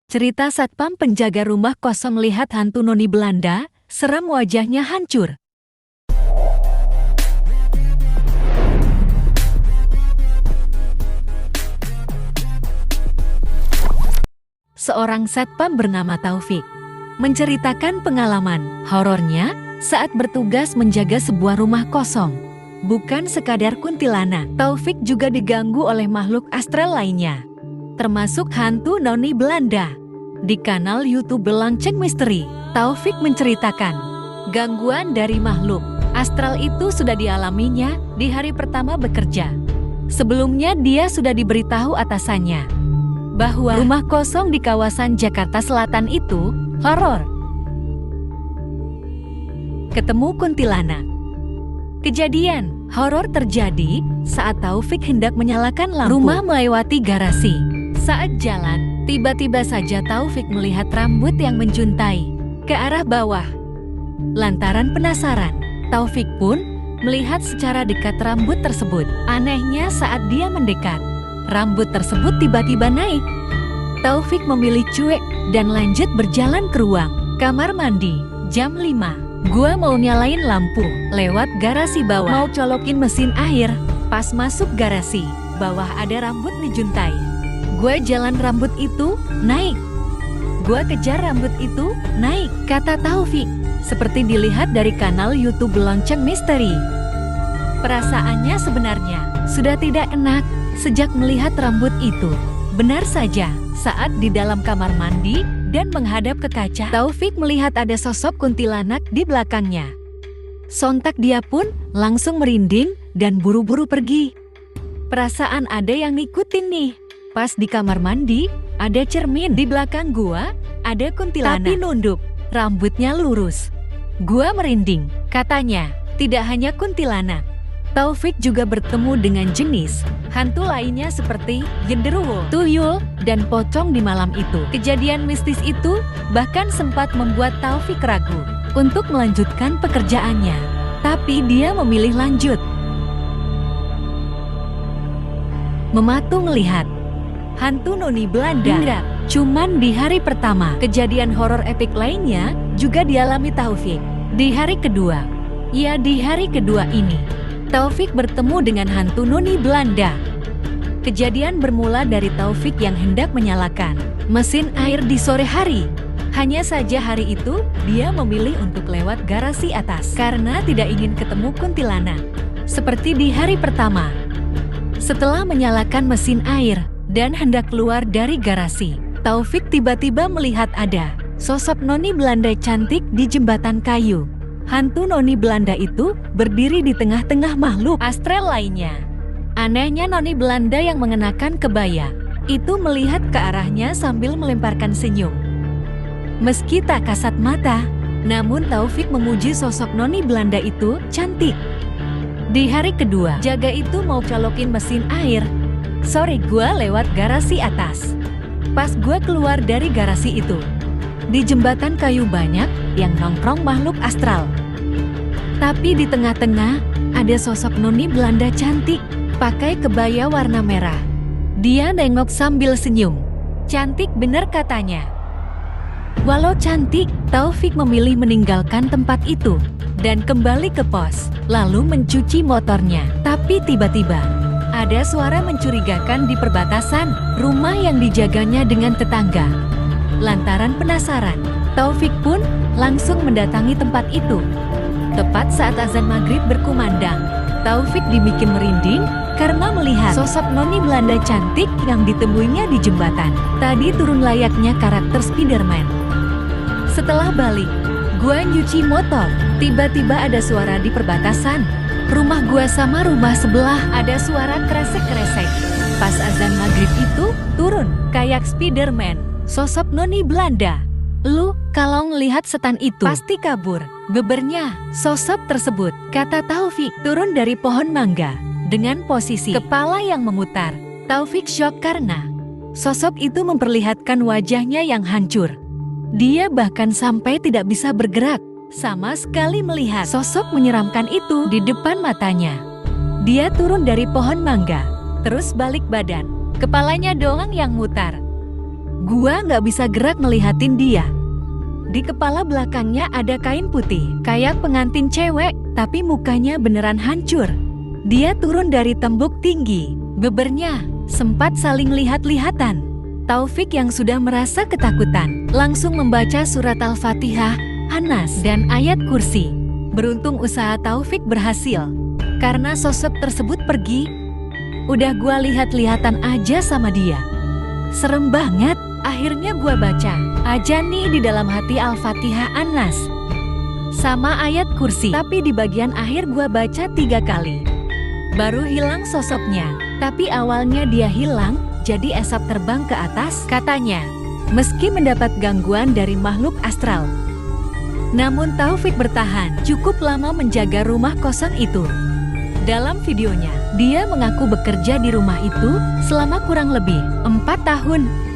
Cerita satpam penjaga rumah kosong melihat hantu noni Belanda, seram wajahnya hancur. Seorang satpam bernama Taufik menceritakan pengalaman horornya saat bertugas menjaga sebuah rumah kosong. Bukan sekadar kuntilanak, Taufik juga diganggu oleh makhluk astral lainnya, termasuk hantu noni Belanda. Di kanal YouTube Belonceng Misteri, Taufik menceritakan gangguan dari makhluk astral itu sudah dialaminya di hari pertama bekerja. Sebelumnya dia sudah diberitahu atasannya bahwa rumah kosong di kawasan Jakarta Selatan itu horor. Ketemu kuntilanak. Kejadian horor terjadi saat Taufik hendak menyalakan lampu rumah melewati garasi. Saat jalan, tiba-tiba saja Taufik melihat rambut yang menjuntai ke arah bawah. Lantaran penasaran, Taufik pun melihat secara dekat rambut tersebut. Anehnya saat dia mendekat, rambut tersebut tiba-tiba naik. Taufik memilih cuek dan lanjut berjalan ke ruang kamar mandi. Jam 5, gua mau nyalain lampu lewat garasi bawah. Mau colokin mesin air. Pas masuk garasi, bawah ada rambut menjuntai. Gua jalan rambut itu naik. Gua kejar rambut itu naik, kata Taufik. Seperti dilihat dari kanal YouTube Belonceng Misteri. Perasaannya sebenarnya sudah tidak enak sejak melihat rambut itu. Benar saja, saat di dalam kamar mandi dan menghadap ke kaca, Taufik melihat ada sosok kuntilanak di belakangnya. Sontak dia pun langsung merinding dan buru-buru pergi. Perasaan ada yang ngikutin nih. Pas di kamar mandi, ada cermin. Di belakang gua, ada kuntilanak. Tapi nunduk, rambutnya lurus. Gua merinding, katanya. Tidak hanya kuntilanak, Taufik juga bertemu dengan jenis hantu lainnya seperti genderuwo, tuyul, dan pocong di malam itu. Kejadian mistis itu bahkan sempat membuat Taufik ragu untuk melanjutkan pekerjaannya. Tapi dia memilih lanjut. Mematung melihat hantu noni Belanda. Enggak, cuman di hari pertama. Kejadian horor epik lainnya juga dialami Taufik. Di hari kedua, di hari kedua ini, Taufik bertemu dengan hantu noni Belanda. Kejadian bermula dari Taufik yang hendak menyalakan mesin air di sore hari. Hanya saja hari itu, dia memilih untuk lewat garasi atas karena tidak ingin ketemu kuntilanak. Seperti di hari pertama. Setelah menyalakan mesin air dan hendak keluar dari garasi, Taufik tiba-tiba melihat ada sosok noni Belanda cantik di jembatan kayu. Hantu noni Belanda itu berdiri di tengah-tengah makhluk astral lainnya. Anehnya noni Belanda yang mengenakan kebaya itu melihat ke arahnya sambil melemparkan senyum. Meski tak kasat mata, namun Taufik memuji sosok noni Belanda itu cantik. Di hari kedua, jaga itu mau colokin mesin air. Sore gua lewat garasi atas. Pas gua keluar dari garasi itu, di jembatan kayu banyak yang nongkrong makhluk astral. Tapi di tengah-tengah ada sosok noni Belanda cantik, pakai kebaya warna merah. Dia nengok sambil senyum. Cantik bener katanya. Walau cantik, Taufik memilih meninggalkan tempat itu dan kembali ke pos, lalu mencuci motornya. Tapi tiba-tiba ada suara mencurigakan di perbatasan rumah yang dijaganya dengan tetangga. Lantaran penasaran, Taufik pun langsung mendatangi tempat itu. Tepat saat azan maghrib berkumandang, Taufik dibikin merinding karena melihat sosok noni Belanda cantik yang ditemuinya di jembatan. Tadi turun layaknya karakter Spiderman. Setelah balik, gua nyuci motor. Tiba-tiba ada suara di perbatasan rumah gua sama rumah sebelah, ada suara kresek-kresek. Pas azan maghrib itu turun kayak Spiderman, sosok noni Belanda. Lu kalau ngelihat setan itu pasti kabur, bebernya sosok tersebut, kata Taufik. Turun dari pohon mangga dengan posisi kepala yang memutar. Taufik syok karena sosok itu memperlihatkan wajahnya yang hancur. Dia bahkan sampai tidak bisa bergerak sama sekali melihat sosok menyeramkan itu di depan matanya. Dia turun dari pohon mangga, terus balik badan, kepalanya doang yang mutar. Gua nggak bisa gerak ngelihatin dia. Di kepala belakangnya ada kain putih, kayak pengantin cewek, tapi mukanya beneran hancur. Dia turun dari tembok tinggi. Bebernya sempat saling lihat-lihatan. Taufik yang sudah merasa ketakutan, langsung membaca surat Al-Fatihah, An-Nas, dan ayat kursi. Beruntung usaha Taufik berhasil. Karena sosok tersebut pergi, udah gua lihat-lihatan aja sama dia. Serem banget. Akhirnya gua baca aja nih di dalam hati Al-Fatihah, An-Nas sama ayat kursi. Tapi di bagian akhir gua baca 3 kali. Baru hilang sosoknya. Tapi awalnya dia hilang, jadi asap terbang ke atas, katanya. Meski mendapat gangguan dari makhluk astral. Namun Taufik bertahan, cukup lama menjaga rumah kosong itu. Dalam videonya, dia mengaku bekerja di rumah itu selama kurang lebih 4 tahun.